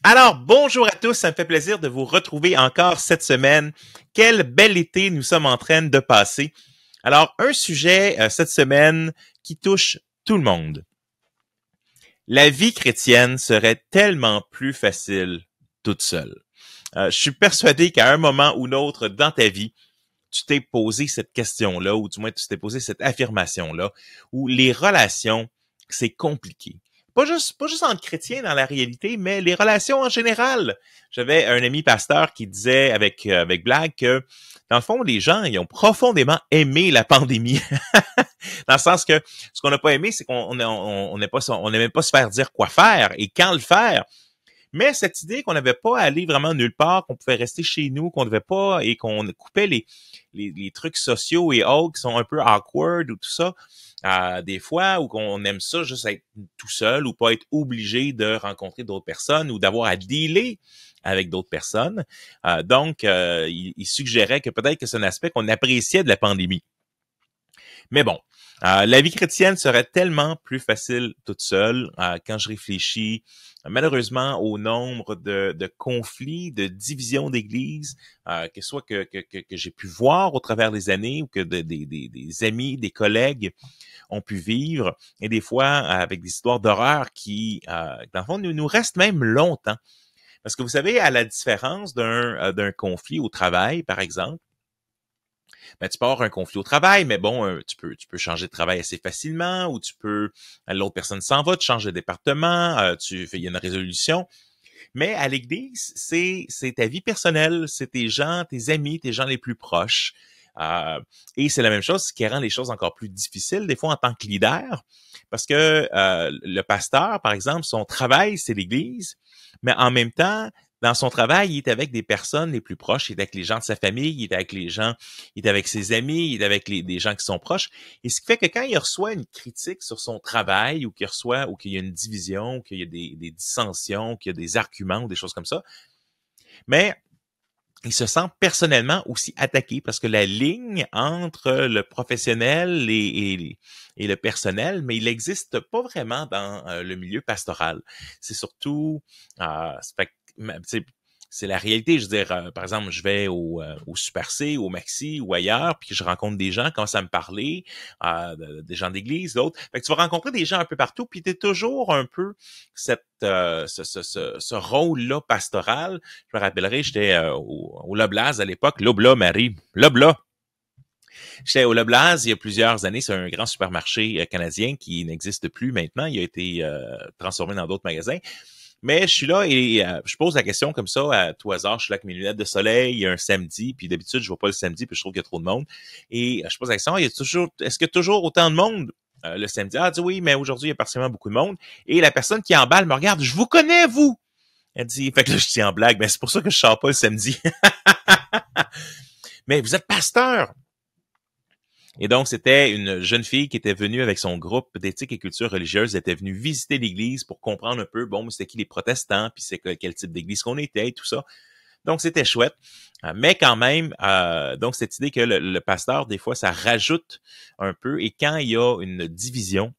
Alors, bonjour à tous, ça me fait plaisir de vous retrouver encore cette semaine. Quel bel été nous sommes en train de passer. Alors, un sujet cette semaine qui touche tout le monde. La vie chrétienne serait tellement plus facile toute seule. Je suis persuadé qu'à un moment ou l'autre dans ta vie, tu t'es posé cette question-là, ou du moins tu t'es posé cette affirmation-là, où les relations, c'est compliqué. Pas juste entre chrétiens dans la réalité, mais les relations en général. J'avais un ami pasteur qui disait avec blague que, dans le fond, les gens, ils ont profondément aimé la pandémie. Dans le sens que ce qu'on n'a pas aimé, c'est qu'on n'aimait pas se faire dire quoi faire et quand le faire. Mais cette idée qu'on n'avait pas à aller vraiment nulle part, qu'on pouvait rester chez nous, qu'on ne devait pas et qu'on coupait les trucs sociaux et autres qui sont un peu awkward ou tout ça, des fois, ou qu'on aime ça juste être tout seul ou pas être obligé de rencontrer d'autres personnes ou d'avoir à dealer avec d'autres personnes. Donc, il suggérait que peut-être que c'est un aspect qu'on appréciait de la pandémie. Mais bon, la vie chrétienne serait tellement plus facile toute seule quand je réfléchis malheureusement au nombre de conflits, de divisions d'église, que soit que j'ai pu voir au travers des années ou que des amis, des collègues ont pu vivre, et des fois avec des histoires d'horreur qui, dans le fond, nous restent même longtemps. Parce que vous savez, à la différence d'un conflit au travail, par exemple, ben, tu peux avoir un conflit au travail, mais bon, tu peux changer de travail assez facilement, ou l'autre personne s'en va, tu changes de département, il y a une résolution. Mais à l'église, c'est ta vie personnelle, c'est tes gens, tes amis, tes gens les plus proches. Et c'est la même chose, ce qui rend les choses encore plus difficiles, des fois en tant que leader, parce que le pasteur, par exemple, son travail, c'est l'église, mais en même temps, dans son travail, il est avec des personnes les plus proches, il est avec les gens de sa famille, il est avec les gens, il est avec ses amis, il est avec des gens qui sont proches. Et ce qui fait que quand il reçoit une critique sur son travail, ou qu'il y a une division, ou qu'il y a des dissensions, ou qu'il y a des arguments, ou des choses comme ça, mais il se sent personnellement aussi attaqué parce que la ligne entre le professionnel et le personnel, mais il n'existe pas vraiment dans le milieu pastoral. C'est surtout, c'est la réalité. Je veux dire, par exemple, je vais au Super C, au Maxi ou ailleurs, puis je rencontre des gens, commencent à me parler, des gens d'église, d'autres. Fait que tu vas rencontrer des gens un peu partout, puis tu es toujours un peu ce rôle-là pastoral. Je me rappellerai, j'étais au Loblaws à l'époque, Lobla, Marie, Lobla. J'étais au Loblaws il y a plusieurs années. C'est un grand supermarché canadien qui n'existe plus maintenant. Il a été transformé dans d'autres magasins. Mais je suis là et je pose la question comme ça à tout hasard. Je suis là avec mes lunettes de soleil un samedi, puis d'habitude, je vois pas le samedi, puis je trouve qu'il y a trop de monde. Et je pose la question, est-ce qu'il y a toujours autant de monde le samedi? Elle dit oui, mais aujourd'hui, il y a particulièrement beaucoup de monde. Et la personne qui emballe me regarde, je vous connais, vous! Elle dit, fait que là, je dis en blague, mais c'est pour ça que je sors pas le samedi. Mais vous êtes pasteur! Et donc, c'était une jeune fille qui était venue avec son groupe d'éthique et culture religieuse. Elle était venue visiter l'église pour comprendre un peu, bon, c'était qui les protestants, puis c'est quel type d'église qu'on était et tout ça. Donc, c'était chouette. Mais quand même, donc cette idée que le pasteur, des fois, ça rajoute un peu. Et quand il y a une division,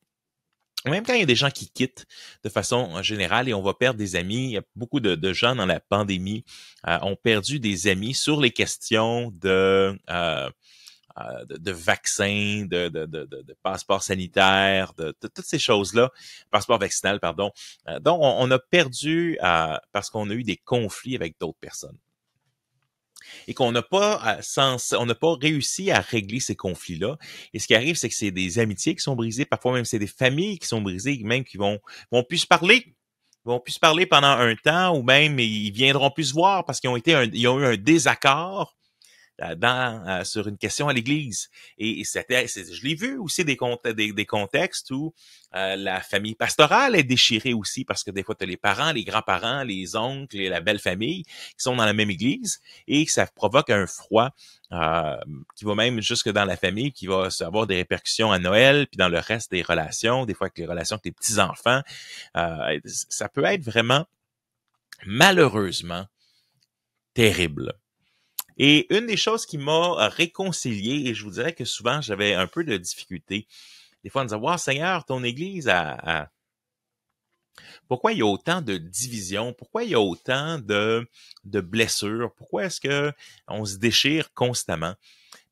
même quand il y a des gens qui quittent de façon générale et on va perdre des amis, il y a beaucoup de gens dans la pandémie ont perdu des amis sur les questions de vaccins, de passeport sanitaire, de toutes ces choses-là, passeport vaccinal, pardon. Donc, on a perdu parce qu'on a eu des conflits avec d'autres personnes. Et qu'on n'a pas on n'a pas réussi à régler ces conflits-là. Et ce qui arrive, c'est que c'est des amitiés qui sont brisées, parfois même c'est des familles qui sont brisées, même qui vont plus se parler. Ils vont plus se parler pendant un temps, ou même ils viendront plus se voir parce qu'ils ont eu un désaccord sur une question à l'église. Et je l'ai vu aussi des contextes où la famille pastorale est déchirée aussi, parce que des fois, tu as les parents, les grands-parents, les oncles et la belle famille qui sont dans la même église, et ça provoque un froid qui va même jusque dans la famille, qui va avoir des répercussions à Noël, puis dans le reste des relations, des fois avec les relations avec les petits-enfants. Ça peut être vraiment, malheureusement, terrible. Et une des choses qui m'a réconcilié, et je vous dirais que souvent j'avais un peu de difficulté, des fois, on disait, wow, Seigneur, ton Église Pourquoi il y a autant de divisions? Pourquoi il y a autant de blessures? Pourquoi est-ce que on se déchire constamment?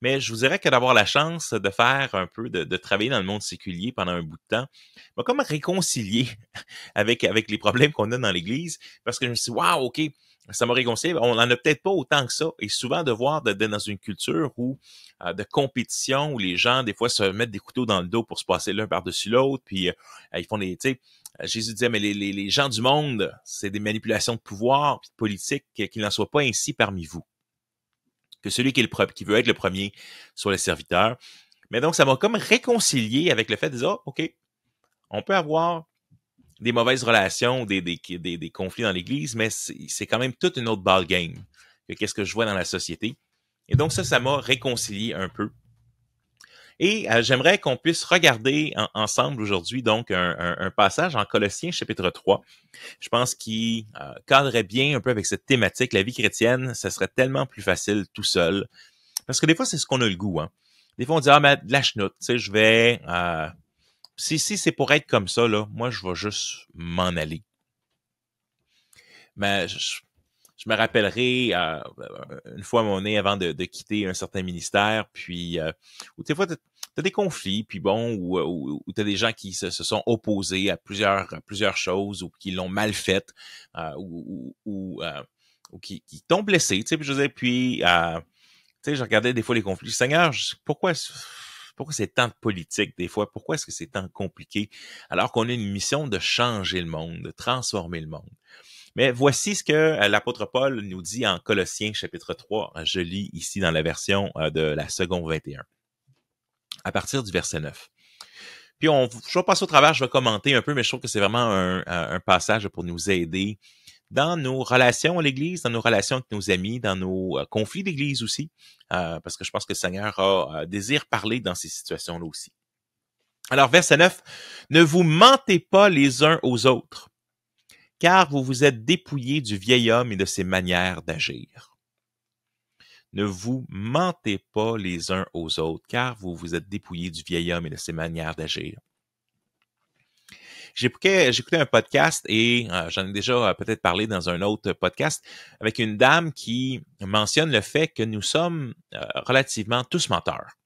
Mais je vous dirais que d'avoir la chance de faire un peu de travailler dans le monde séculier pendant un bout de temps m'a comme réconcilié avec les problèmes qu'on a dans l'Église, parce que je me suis dit, waouh, OK, ça m'a réconcilié. On n'en a peut-être pas autant que ça. Et souvent, de voir dans une culture où de compétition, où les gens, des fois, se mettent des couteaux dans le dos pour se passer l'un par-dessus l'autre, puis ils font des, tu sais, Jésus disait, mais les gens du monde, c'est des manipulations de pouvoir, puis de politique, qu'il n'en soit pas ainsi parmi vous. Que celui qui veut être le premier soit le serviteur. Mais donc, ça m'a comme réconcilié avec le fait de dire, oh, OK, on peut avoir des mauvaises relations, des conflits dans l'Église, mais c'est quand même toute une autre ballgame que qu'est-ce que je vois dans la société. Et donc, ça m'a réconcilié un peu. Et j'aimerais qu'on puisse regarder ensemble aujourd'hui donc un passage en Colossiens chapitre 3. Je pense qu'il cadrerait bien un peu avec cette thématique. La vie chrétienne, ça serait tellement plus facile tout seul. Parce que des fois, c'est ce qu'on a le goût. Hein. Des fois, on dit, ah, mais de la chenoute, tu sais, je vais... si c'est pour être comme ça, là, moi, je vais juste m'en aller. Mais je me rappellerai une fois à mon nez avant de quitter un certain ministère, puis où des fois, t'as des conflits, puis bon, ou t'as des gens qui se sont opposés à plusieurs choses, ou qui l'ont mal fait, ou qui t'ont blessé, tu sais, puis je disais, puis... tu sais, je regardais des fois les conflits. Seigneur, pourquoi c'est tant de politique des fois? Pourquoi est-ce que c'est tant compliqué? Alors qu'on a une mission de changer le monde, de transformer le monde. Mais voici ce que l'apôtre Paul nous dit en Colossiens chapitre 3. Je lis ici dans la version de la seconde 21. À partir du verset 9. Puis je vais passer au travers, je vais commenter un peu, mais je trouve que c'est vraiment un passage pour nous aider dans nos relations à l'Église, dans nos relations avec nos amis, dans nos conflits d'Église aussi, parce que je pense que le Seigneur désire parler dans ces situations-là aussi. Alors, verset 9, « Ne vous mentez pas les uns aux autres, car vous vous êtes dépouillés du vieil homme et de ses manières d'agir. » Ne vous mentez pas les uns aux autres, car vous vous êtes dépouillés du vieil homme et de ses manières d'agir. J'écoutais un podcast et j'en ai déjà peut-être parlé dans un autre podcast avec une dame qui mentionne le fait que nous sommes relativement tous menteurs.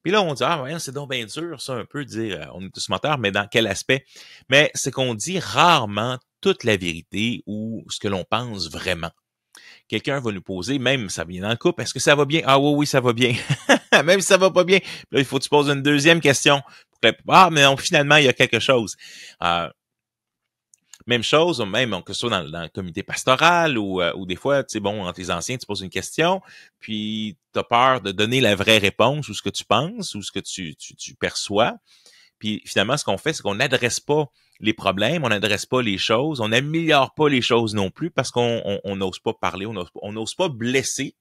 Puis là, on dit, ah ouais, c'est donc bien dur, ça, un peu, de dire on est tous menteurs, mais dans quel aspect? Mais c'est qu'on dit rarement toute la vérité ou ce que l'on pense vraiment. Quelqu'un va nous poser, même ça vient dans le couple, est-ce que ça va bien? Ah oui, ça va bien. Même si ça va pas bien, là, il faut que tu poses une deuxième question. Ah, mais non, finalement, il y a quelque chose. Même chose, même que ce soit dans le comité pastoral ou des fois, tu sais, bon, entre les anciens, tu poses une question, puis tu as peur de donner la vraie réponse ou ce que tu penses ou ce que tu perçois. Puis finalement, ce qu'on fait, c'est qu'on n'adresse pas les problèmes, on n'adresse pas les choses, on n'améliore pas les choses non plus parce qu'on n'ose pas parler, on n'ose pas blesser.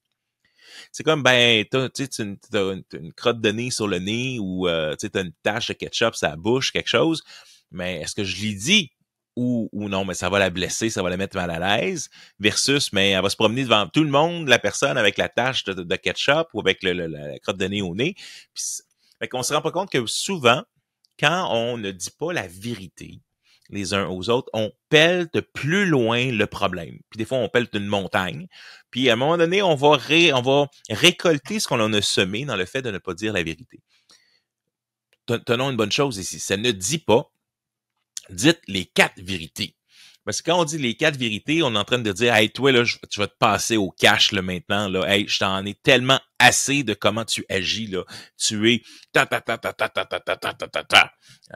C'est comme, ben, t'as une crotte de nez sur le nez ou t'as une tache de ketchup sur la bouche, quelque chose, mais est-ce que je l'ai dit? Ou non, mais ça va la blesser, ça va la mettre mal à l'aise, versus, mais elle va se promener devant tout le monde, la personne avec la tache de ketchup ou avec la crotte de nez au nez. Puis, fait qu'on se rend pas compte que souvent, quand on ne dit pas la vérité les uns aux autres, on pèle de plus loin le problème. Puis des fois, on pèle d'une montagne. Puis à un moment donné, on va récolter ce qu'on en a semé dans le fait de ne pas dire la vérité. Tenons une bonne chose ici. Ça ne dit pas, dites les 4 vérités. Parce que quand on dit les 4 vérités, on est en train de dire, hey, toi, là, tu vas te passer au cash, là, maintenant, là. Hey, je t'en ai tellement assez de comment tu agis, là. Tu es ta.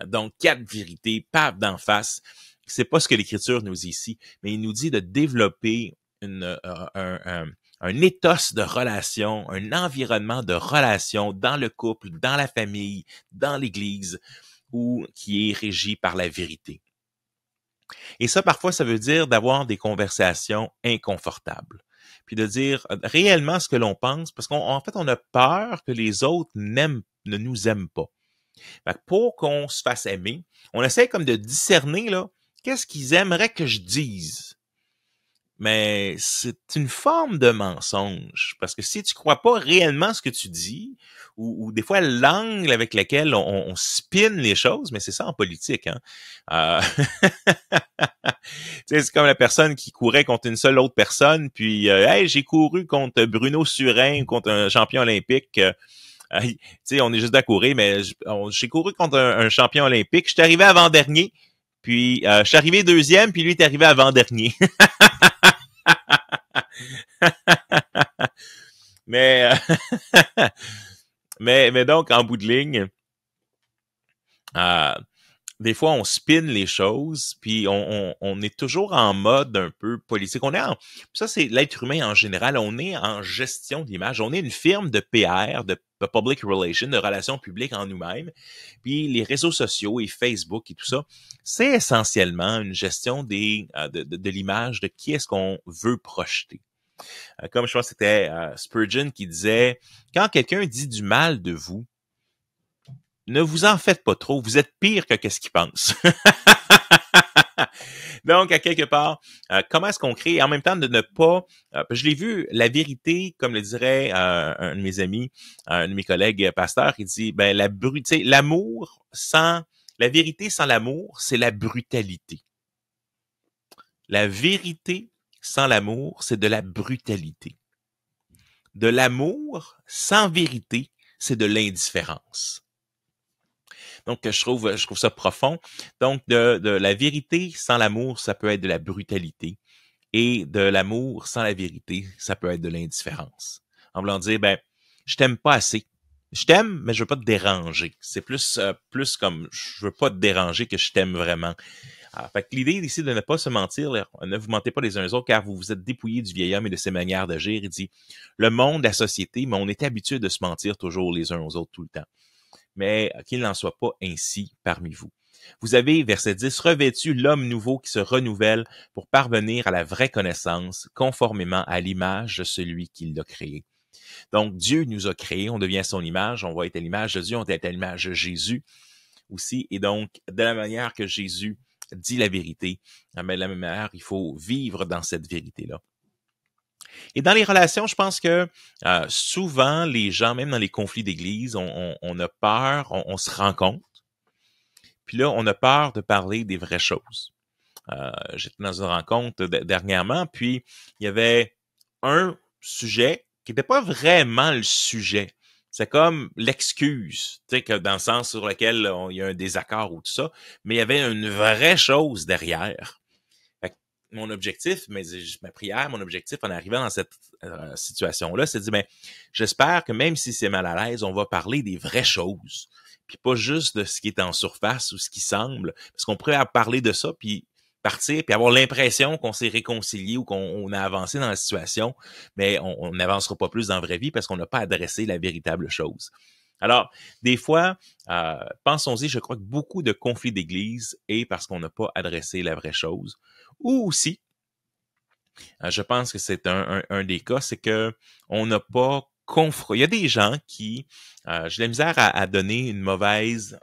Donc, 4 vérités, paf d'en face. C'est pas ce que l'Écriture nous dit ici, mais il nous dit de développer un ethos de relation, un environnement de relation dans le couple, dans la famille, dans l'Église, qui est régi par la vérité. Et ça, parfois, ça veut dire d'avoir des conversations inconfortables. Puis de dire réellement ce que l'on pense, parce qu'en fait, on a peur que les autres ne nous aiment pas. Fait que pour qu'on se fasse aimer, on essaie comme de discerner, là, qu'est-ce qu'ils aimeraient que je dise. mais c'est une forme de mensonge. Parce que si tu crois pas réellement ce que tu dis, ou des fois l'angle avec lequel on spin les choses, mais c'est ça en politique, hein. Euh, Tu sais, c'est comme la personne qui courait contre une seule autre personne, puis hey, j'ai couru contre Bruno Surin, contre un champion olympique. Tu sais, on est juste à courir, mais j'ai couru contre un champion olympique. Je suis arrivé avant-dernier, puis je suis arrivé deuxième, puis lui est arrivé avant-dernier. mais, mais donc, en bout de ligne, euh, des fois, on spin les choses, puis on est toujours en mode un peu politique. Ça, c'est l'être humain en général. On est en gestion d'image. On est une firme de PR, de public relations, de relations publiques en nous-mêmes. Puis les réseaux sociaux et Facebook et tout ça, c'est essentiellement une gestion de l'image, de qui est-ce qu'on veut projeter. Comme je pense que c'était Spurgeon qui disait, quand quelqu'un dit du mal de vous, ne vous en faites pas trop, vous êtes pire que qu'est-ce qu'il pense. Donc, à quelque part, comment est-ce qu'on crée, en même temps de ne pas, je l'ai vu, la vérité, comme le dirait un de mes amis, un de mes collègues pasteurs, il dit, ben l'amour sans, la vérité sans l'amour, c'est la brutalité. La vérité sans l'amour, c'est de la brutalité. De l'amour sans vérité, c'est de l'indifférence. Donc, je trouve ça profond. Donc, de la vérité sans l'amour, ça peut être de la brutalité. Et de l'amour sans la vérité, ça peut être de l'indifférence. En voulant dire, ben, je t'aime pas assez. Je t'aime, mais je veux pas te déranger. C'est plus comme, je veux pas te déranger que je t'aime vraiment. Alors, fait que l'idée ici de ne pas se mentir, là, ne vous mentez pas les uns aux autres, car vous vous êtes dépouillés du vieil homme et de ses manières d'agir. Il dit, le monde, la société, mais on est habitué de se mentir toujours les uns aux autres tout le temps. Mais qu'il n'en soit pas ainsi parmi vous. Vous avez, verset 10, revêtu l'homme nouveau qui se renouvelle pour parvenir à la vraie connaissance, conformément à l'image de celui qui l'a créé. Donc, Dieu nous a créés, on devient à son image, on va être à l'image de Dieu, on est à l'image de Jésus aussi. Et donc, de la manière que Jésus dit la vérité, mais de la même manière, il faut vivre dans cette vérité-là. Et dans les relations, je pense que souvent, les gens, même dans les conflits d'église, on a peur, on se rend compte. Puis là, on a peur de parler des vraies choses. J'étais dans une rencontre dernièrement, puis il y avait un sujet qui n'était pas vraiment le sujet. C'est comme l'excuse, tu sais, que dans le sens sur lequel il y a un désaccord ou tout ça, mais il y avait une vraie chose derrière. Mon objectif, ma prière, mon objectif en arrivant dans cette situation-là, c'est de dire, ben, j'espère que même si c'est mal à l'aise, on va parler des vraies choses, puis pas juste de ce qui est en surface ou ce qui semble, parce qu'on pourrait parler de ça, puis partir, puis avoir l'impression qu'on s'est réconcilié ou qu'on a avancé dans la situation, mais on n'avancera pas plus dans la vraie vie parce qu'on n'a pas adressé la véritable chose. Alors, des fois, pensons-y, je crois que beaucoup de conflits d'église est parce qu'on n'a pas adressé la vraie chose. Ou aussi, je pense que c'est un des cas, c'est que on n'a pas confronté. Il y a des gens qui, j'ai la misère à donner une mauvaise,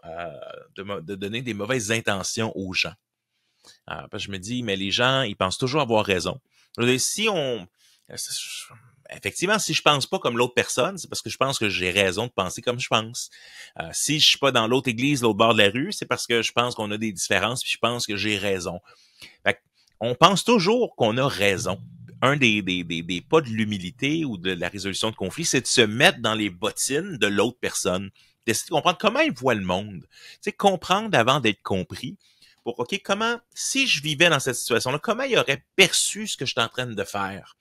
de donner des mauvaises intentions aux gens. Parce que je me dis, mais les gens, ils pensent toujours avoir raison. Si on, effectivement, si je pense pas comme l'autre personne, c'est parce que je pense que j'ai raison de penser comme je pense. Si je suis pas dans l'autre église, l'autre bord de la rue, c'est parce que je pense qu'on a des différences, puis je pense que j'ai raison. Fait on pense toujours qu'on a raison. Un des pas de l'humilité ou de la résolution de conflit, c'est de se mettre dans les bottines de l'autre personne. D'essayer de comprendre comment il voit le monde. Tu sais, comprendre avant d'être compris. Pour, OK, comment, si je vivais dans cette situation-là, comment il aurait perçu ce que je suis en train de faire?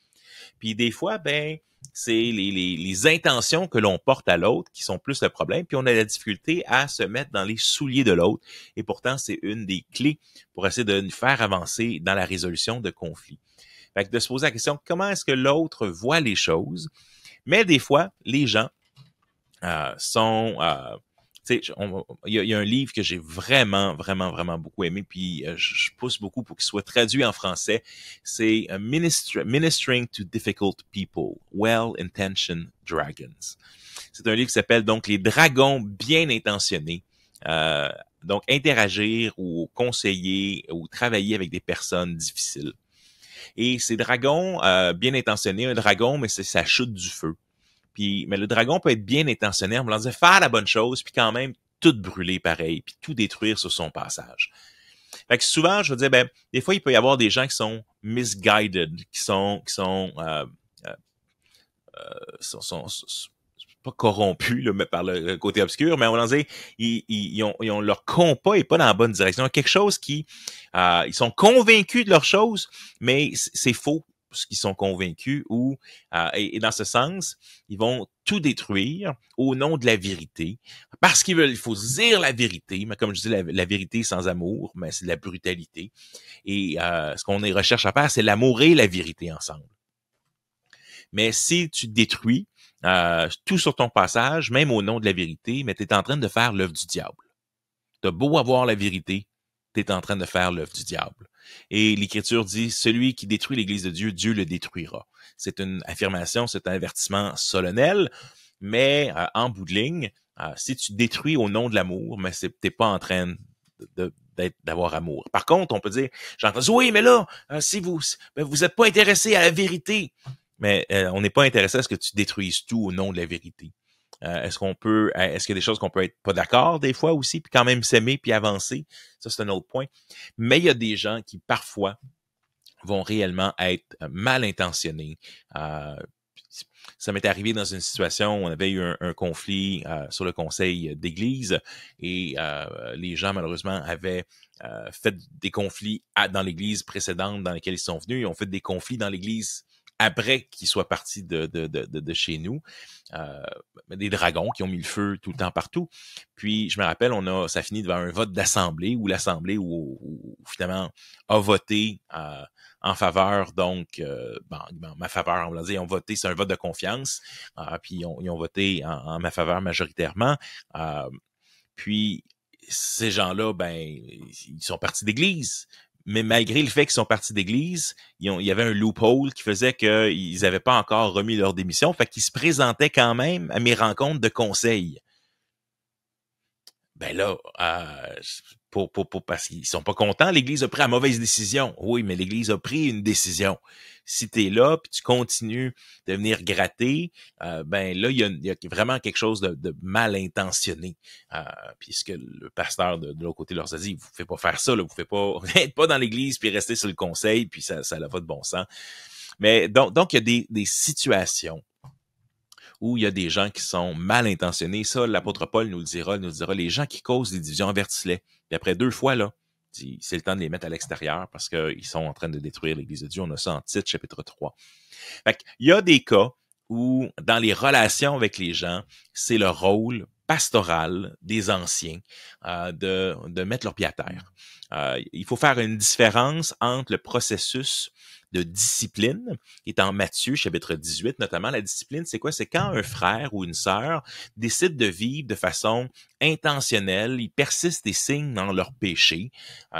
Puis des fois, ben, c'est les intentions que l'on porte à l'autre qui sont plus le problème, puis on a la difficulté à se mettre dans les souliers de l'autre. Et pourtant, c'est une des clés pour essayer de nous faire avancer dans la résolution de conflits. Fait que de se poser la question, comment est-ce que l'autre voit les choses? Mais des fois, les gens sont... tu sais, il y a un livre que j'ai vraiment beaucoup aimé, puis je pousse beaucoup pour qu'il soit traduit en français. C'est Ministering to Difficult People, Well-Intentioned Dragons. C'est un livre qui s'appelle donc Les dragons bien intentionnés. Donc, interagir ou conseiller ou travailler avec des personnes difficiles. Et ces dragons, bien intentionnés, un dragon, mais ça chute du feu. Mais le dragon peut être bien intentionné en voulant dire faire la bonne chose, puis quand même tout brûler pareil, puis tout détruire sur son passage. Fait que souvent, je veux dire, ben, des fois, il peut y avoir des gens qui sont misguided, qui sont pas corrompus, là, mais par le côté obscur, mais on va dire, ils ont leur compas est pas dans la bonne direction. Il y a quelque chose ils sont convaincus de leur chose, mais c'est faux ce qu'ils sont convaincus et dans ce sens, ils vont tout détruire au nom de la vérité parce il faut dire la vérité, mais comme je dis, la vérité sans amour, mais c'est de la brutalité. Et ce qu'on recherche à faire, c'est l'amour et la vérité ensemble. Mais si tu détruis tout sur ton passage, même au nom de la vérité, mais tu es en train de faire l'œuvre du diable. Tu as beau avoir la vérité, tu es en train de faire l'œuvre du diable. Et l'Écriture dit, celui qui détruit l'Église de Dieu, Dieu le détruira. C'est une affirmation, c'est un avertissement solennel, mais en bout de ligne, si tu détruis au nom de l'amour, mais t'es pas en train d'avoir amour. Par contre, on peut dire, j'entends, oui, mais là, si vous êtes pas intéressé à la vérité, mais on n'est pas intéressé à ce que tu détruises tout au nom de la vérité. Est-ce qu'il y a des choses qu'on peut être pas d'accord des fois aussi, puis quand même s'aimer puis avancer? Ça, c'est un autre point. Mais il y a des gens qui, parfois, vont réellement être mal intentionnés. Ça m'est arrivé dans une situation où on avait eu un conflit sur le conseil d'église et les gens, malheureusement, avaient fait des conflits dans l'église précédente dans laquelle ils sont venus. Ils ont fait des conflits dans l'église après qu'ils soient partis de chez nous. Des dragons qui ont mis le feu tout le temps partout. Puis, je me rappelle, ça finit devant un vote d'assemblée où l'assemblée où finalement a voté en faveur, donc, ma faveur, on va dire, ils ont voté, c'est un vote de confiance, puis ils ont voté en ma faveur majoritairement. Puis, ces gens-là, ben, ils sont partis d'église. Mais malgré le fait qu'ils sont partis d'église, il y avait un loophole qui faisait qu'ils n'avaient pas encore remis leur démission, fait qu'ils se présentaient quand même à mes rencontres de conseil. Ben là, parce qu'ils sont pas contents, l'Église a pris la mauvaise décision. Oui, mais l'Église a pris une décision. Si tu es là, puis tu continues de venir gratter, ben là, il y a vraiment quelque chose de mal intentionné. Puis ce que le pasteur de l'autre côté leur a dit, vous ne pouvez pas faire ça, là, vous ne pouvez pas être pas dans l'Église puis rester sur le conseil, puis ça n'a pas de bon sens. Mais donc il y a des situations où il y a des gens qui sont mal intentionnés. Ça, l'apôtre Paul nous le dira, les gens qui causent des divisions, avertis-les. Puis après 2 fois, là, c'est le temps de les mettre à l'extérieur parce qu'ils sont en train de détruire l'Église de Dieu. On a ça en Tite, chapitre 3. Fait qu'il y a des cas où, dans les relations avec les gens, c'est le rôle pastoral des anciens de mettre leur pied à terre. Il faut faire une différence entre le processus de discipline, qui est en Matthieu, chapitre 18, notamment. La discipline, c'est quoi? C'est quand un frère ou une sœur décide de vivre de façon intentionnelle, ils persistent et signent dans leur péché.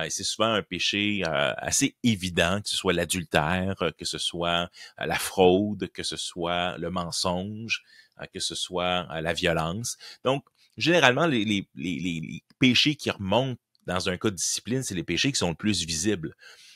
C'est souvent un péché assez évident, que ce soit l'adultère, que ce soit la fraude, que ce soit le mensonge, que ce soit la violence. Donc, généralement, les péchés qui remontent dans un cas de discipline, c'est les péchés qui sont le plus visibles.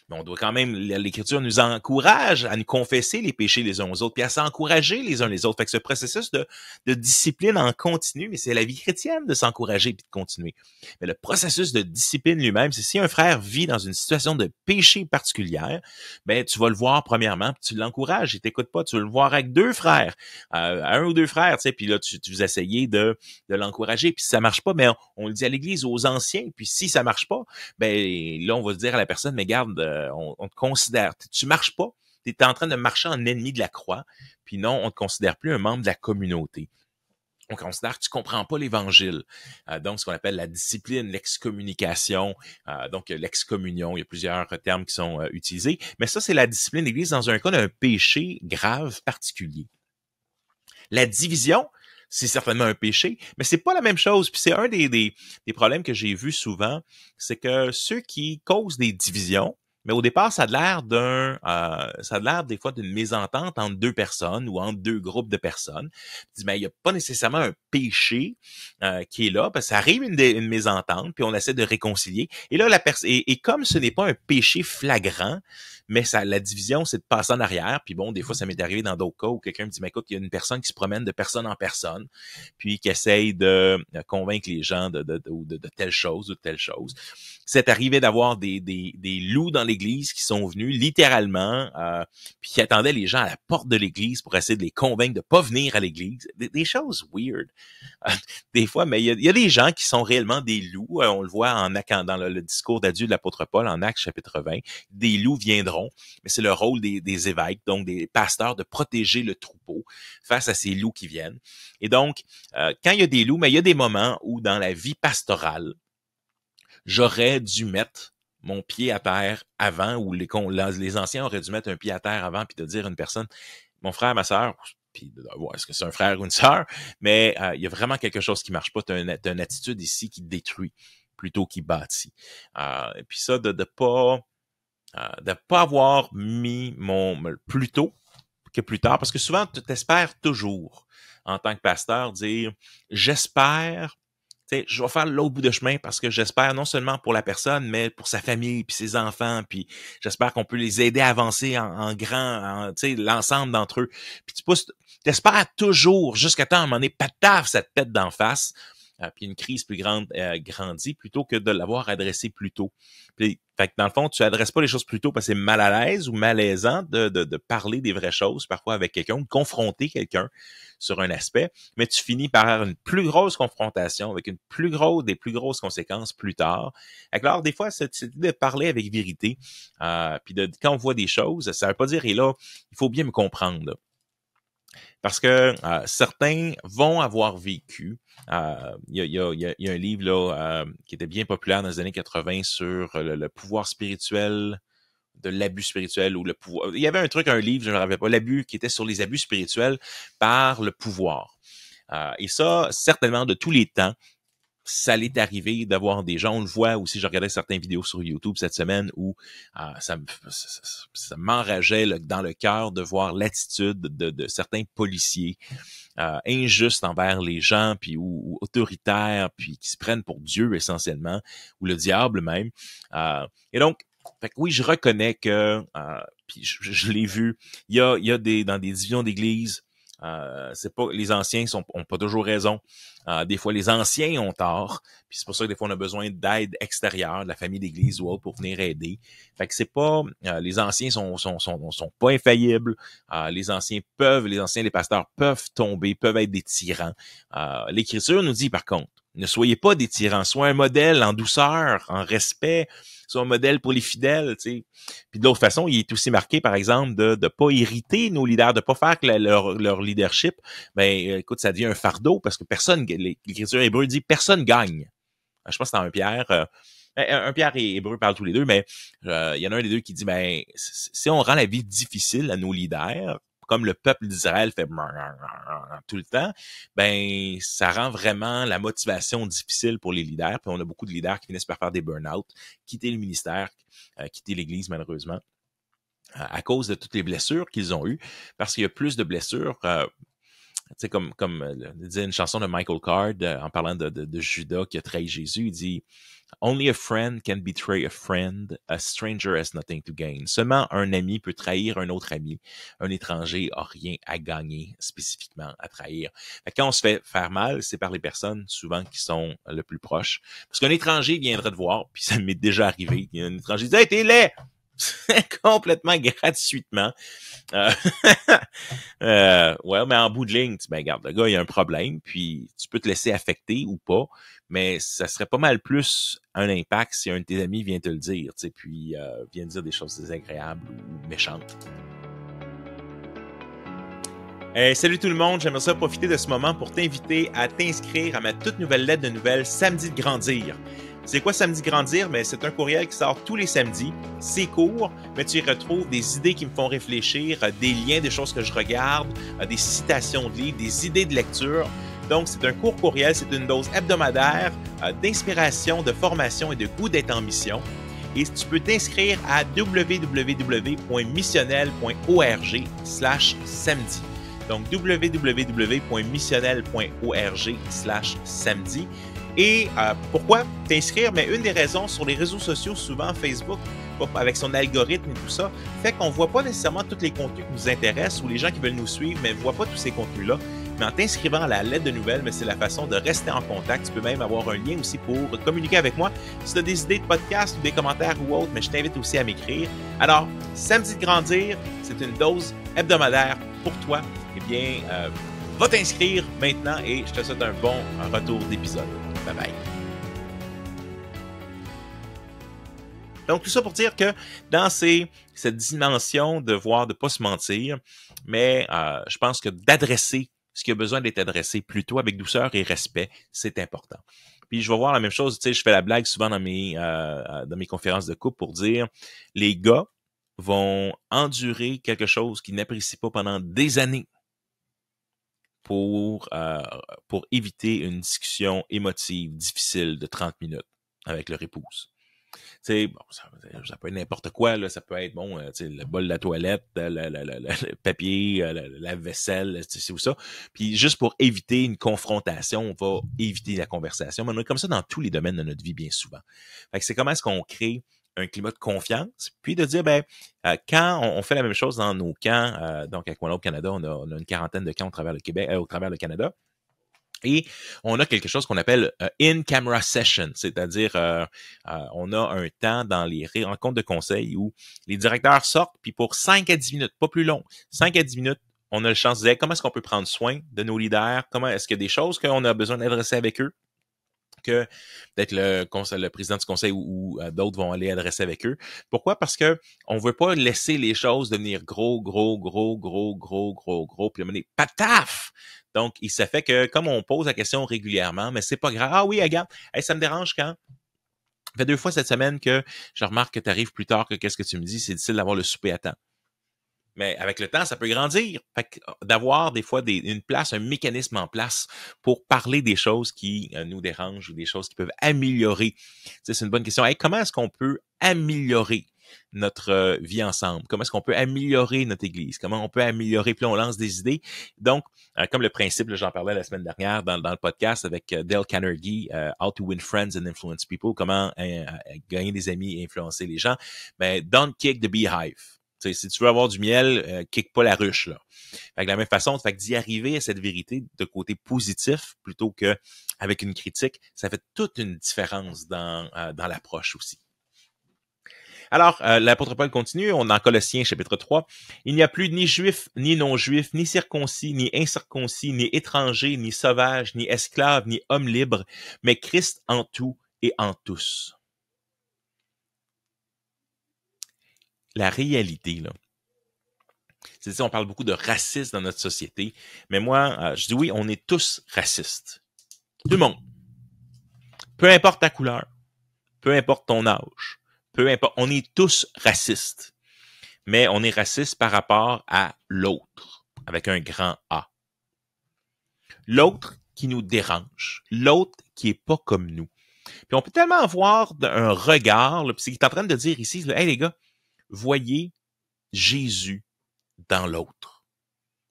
Mais on doit quand même, l'Écriture nous encourage à nous confesser les péchés les uns aux autres, puis à s'encourager les uns les autres. Fait que ce processus de discipline en continu, mais c'est la vie chrétienne de s'encourager puis de continuer. Mais le processus de discipline lui-même, c'est si un frère vit dans une situation de péché particulière, ben tu vas le voir premièrement, puis tu l'encourages, il t'écoute pas, tu vas le voir avec 2 frères, un ou 2 frères, tu sais, puis là tu vas essayer de l'encourager, puis si ça marche pas, ben on le dit à l'Église, aux anciens, puis si ça marche pas, ben là on va dire à la personne, mais garde, on te considère, tu marches pas, tu es en train de marcher en ennemi de la croix, puis non, on te considère plus un membre de la communauté. On considère que tu comprends pas l'Évangile. Donc, ce qu'on appelle la discipline, l'excommunication, donc l'excommunion, il y a plusieurs termes qui sont utilisés, mais ça, c'est la discipline d'Église dans un cas d'un péché grave particulier. La division, c'est certainement un péché, mais c'est pas la même chose. Puis c'est un des problèmes que j'ai vus souvent, c'est que ceux qui causent des divisions, mais au départ, ça a l'air des fois d'une mésentente entre 2 personnes ou entre 2 groupes de personnes. Mais il n'y a pas nécessairement un péché qui est là, parce que ça arrive une mésentente, puis on essaie de réconcilier. Et là, et comme ce n'est pas un péché flagrant, mais ça, la division, c'est de passer en arrière. Puis bon, des fois, ça m'est arrivé dans d'autres cas où quelqu'un me dit, mais écoute, il y a une personne qui se promène de personne en personne, puis qui essaye de convaincre les gens de telle chose ou de telle chose. C'est arrivé d'avoir des loups dans l'église qui sont venus littéralement, puis qui attendaient les gens à la porte de l'église pour essayer de les convaincre de pas venir à l'église. Des choses weird. Des fois, mais il y a des gens qui sont réellement des loups. On le voit dans le discours d'adieu de l'apôtre Paul en Actes chapitre 20. Des loups viendront, mais c'est le rôle des évêques, donc des pasteurs, de protéger le troupeau face à ces loups qui viennent. Et donc, quand il y a des loups, mais il y a des moments où dans la vie pastorale, j'aurais dû mettre mon pied à terre avant, ou les anciens auraient dû mettre un pied à terre avant, puis de dire à une personne, mon frère, ma sœur, puis est-ce que c'est un frère ou une sœur, mais il y a vraiment quelque chose qui marche pas. T'as une attitude ici qui détruit plutôt qu'il bâtit. Et puis ça, de pas avoir mis mon plus tôt que plus tard, parce que souvent, tu t'espères toujours, en tant que pasteur, dire j'espère, tu sais, je vais faire l'autre bout de chemin parce que j'espère non seulement pour la personne, mais pour sa famille, puis ses enfants, puis j'espère qu'on peut les aider à avancer en grand, tu sais, l'ensemble d'entre eux. Puis tu pousses, t'espères toujours jusqu'à temps à un moment donné, pataf, ça te pète d'en face. Puis une crise plus grande grandit plutôt que de l'avoir adressé plus tôt. Puis, fait que dans le fond, tu adresses pas les choses plus tôt parce que c'est mal à l'aise ou malaisant de parler des vraies choses parfois avec quelqu'un, de confronter quelqu'un sur un aspect, mais tu finis par avoir une plus grosse confrontation avec des plus grosses conséquences plus tard. Alors, des fois, c'est de parler avec vérité, puis quand on voit des choses, ça veut pas dire, et là, il faut bien me comprendre, là. Parce que certains vont avoir vécu. Il y a un livre là qui était bien populaire dans les années 80 sur le pouvoir spirituel, de l'abus spirituel ou le pouvoir. Il y avait un livre, je ne me rappelle pas, l'abus qui était sur les abus spirituels par le pouvoir. Et ça, certainement de tous les temps, ça l'est arrivé d'avoir des gens, on le voit aussi, je regardais certaines vidéos sur YouTube cette semaine où ça m'enrageait dans le cœur de voir l'attitude de certains policiers injustes envers les gens, puis ou autoritaires, puis qui se prennent pour Dieu essentiellement, ou le diable même. Et donc, fait que oui, je reconnais que, puis je l'ai vu, il y a dans des divisions d'église, c'est pas, les anciens ont pas toujours raison. Des fois, les anciens ont tort. Puis c'est pour ça que des fois, on a besoin d'aide extérieure, de la famille d'église ou autre pour venir aider. Fait que c'est pas, les anciens sont pas infaillibles. Les pasteurs peuvent tomber, peuvent être des tyrans. L'Écriture nous dit, par contre, ne soyez pas des tyrans. Soyez un modèle en douceur, en respect. Soyez un modèle pour les fidèles, tu sais. Puis de l'autre façon, il est aussi marqué, par exemple, de pas irriter nos leaders, de pas faire que leur leadership, écoute, ça devient un fardeau parce que l'Écriture hébreu dit personne gagne. Je pense que c'est dans 1 Pierre. 1 Pierre et Hébreu parlent tous les deux, mais il y en a un des deux qui dit, si on rend la vie difficile à nos leaders, comme le peuple d'Israël fait tout le temps, ça rend vraiment la motivation difficile pour les leaders. Puis on a beaucoup de leaders qui finissent par faire des burn-out, quitter le ministère, quitter l'Église malheureusement, à cause de toutes les blessures qu'ils ont eues, parce qu'il y a plus de blessures. Tu sais, comme disait une chanson de Michael Card en parlant de Judas qui a trahi Jésus, il dit « Only a friend can betray a friend, a stranger has nothing to gain. » Seulement un ami peut trahir un autre ami. Un étranger a rien à gagner spécifiquement à trahir. Fait que quand on se fait faire mal, c'est par les personnes souvent qui sont le plus proches. Parce qu'un étranger viendrait te voir, puis ça m'est déjà arrivé. Il y a un étranger qui dit « Hey, t'es laid! » complètement gratuitement. Ouais, mais en bout de ligne, regarde, le gars, il y a un problème, puis tu peux te laisser affecter ou pas, mais ça serait pas mal plus un impact si un de tes amis vient te le dire, tu sais, puis vient dire des choses désagréables ou méchantes. Salut tout le monde, j'aimerais ça profiter de ce moment pour t'inviter à t'inscrire à ma toute nouvelle lettre de nouvelles Samedi de grandir. C'est quoi Samedi Grandir? C'est un courriel qui sort tous les samedis. C'est court, mais tu y retrouves des idées qui me font réfléchir, des liens, des choses que je regarde, des citations de livres, des idées de lecture. Donc, c'est un court courriel, c'est une dose hebdomadaire d'inspiration, de formation et de goût d'être en mission. Et tu peux t'inscrire à www.missionnel.org/samedi. Donc, www.missionnel.org/samedi. Et pourquoi t'inscrire? Mais une des raisons, sur les réseaux sociaux, souvent Facebook, avec son algorithme et tout ça, fait qu'on voit pas nécessairement tous les contenus qui nous intéressent ou les gens qui veulent nous suivre, mais ne voient pas tous ces contenus-là. Mais en t'inscrivant à la lettre de nouvelles, mais c'est la façon de rester en contact. Tu peux même avoir un lien aussi pour communiquer avec moi. Si tu as des idées de podcast ou des commentaires ou autres, mais je t'invite aussi à m'écrire. Alors, Samedi de grandir, c'est une dose hebdomadaire pour toi. Eh bien, va t'inscrire maintenant et je te souhaite un bon retour d'épisode. Bye bye. Donc, tout ça pour dire que dans cette dimension de voir, de ne pas se mentir, mais je pense que d'adresser ce qui a besoin d'être adressé plutôt avec douceur et respect, c'est important. Puis je vais voir la même chose, tu sais, je fais la blague souvent dans mes conférences de couple pour dire les gars vont endurer quelque chose qu'ils n'apprécient pas pendant des années pour éviter une discussion émotive difficile de 30 minutes avec leur épouse. Tu sais, bon, ça peut être n'importe quoi, là. Ça peut être, bon, tu sais, le bol de la toilette, le papier, la vaisselle, c'est où ça. Puis juste pour éviter une confrontation, on va éviter la conversation. Mais on est comme ça dans tous les domaines de notre vie, bien souvent. Fait que c'est comment est-ce qu'on crée un climat de confiance, puis de dire, quand on fait la même chose dans nos camps, donc avec One Hope Canada, on a une quarantaine de camps au travers le Canada. Et on a quelque chose qu'on appelle in-camera session, c'est-à-dire on a un temps dans les rencontres de conseil où les directeurs sortent, puis pour 5 à 10 minutes, pas plus long, 5 à 10 minutes, on a le chance de dire comment est-ce qu'on peut prendre soin de nos leaders, comment est-ce qu'il y a des choses qu'on a besoin d'adresser avec eux, que peut-être le président du conseil ou d'autres vont aller adresser avec eux. Pourquoi? Parce que on veut pas laisser les choses devenir gros, puis à un moment donné, pataf! Donc, il se fait que, comme on pose la question régulièrement, mais c'est pas grave. Ah oui, regarde, hey, ça me dérange quand? Ça fait 2 fois cette semaine que je remarque que tu arrives plus tard que qu'est-ce que tu me dis. C'est difficile d'avoir le souper à temps. Mais avec le temps, ça peut grandir. Fait que d'avoir des fois une place, un mécanisme en place pour parler des choses qui nous dérangent ou des choses qui peuvent améliorer. C'est une bonne question. Hey, comment est-ce qu'on peut améliorer notre vie ensemble? Comment est-ce qu'on peut améliorer notre Église? Comment on peut améliorer? Puis là, on lance des idées. Donc, comme le principe, là, j'en parlais la semaine dernière dans le podcast avec Dale Carnegie, How to Win Friends and Influence People, comment gagner des amis et influencer les gens. Ben, don't kick the beehive. T'sais, si tu veux avoir du miel, kick pas la ruche, là. Fait que de la même façon, fait que d'y arriver à cette vérité de côté positif plutôt que avec une critique, ça fait toute une différence dans l'approche aussi. Alors, l'apôtre Paul continue, on est en Colossiens chapitre 3. Il n'y a plus ni juif, ni non-juif, ni circoncis, ni incirconcis, ni étranger, ni sauvage, ni esclave, ni homme libre, mais Christ en tout et en tous. La réalité, là, c'est ça, on parle beaucoup de racisme dans notre société, mais moi, je dis oui, on est tous racistes. Tout le monde. Peu importe ta couleur, peu importe ton âge, peu importe, on est tous racistes. Mais on est raciste par rapport à l'autre, avec un grand A. L'autre qui nous dérange, l'autre qui est pas comme nous. Puis on peut tellement avoir un regard, là, puis c'est qu'il est en train de dire ici, là, hey les gars, voyez Jésus dans l'autre.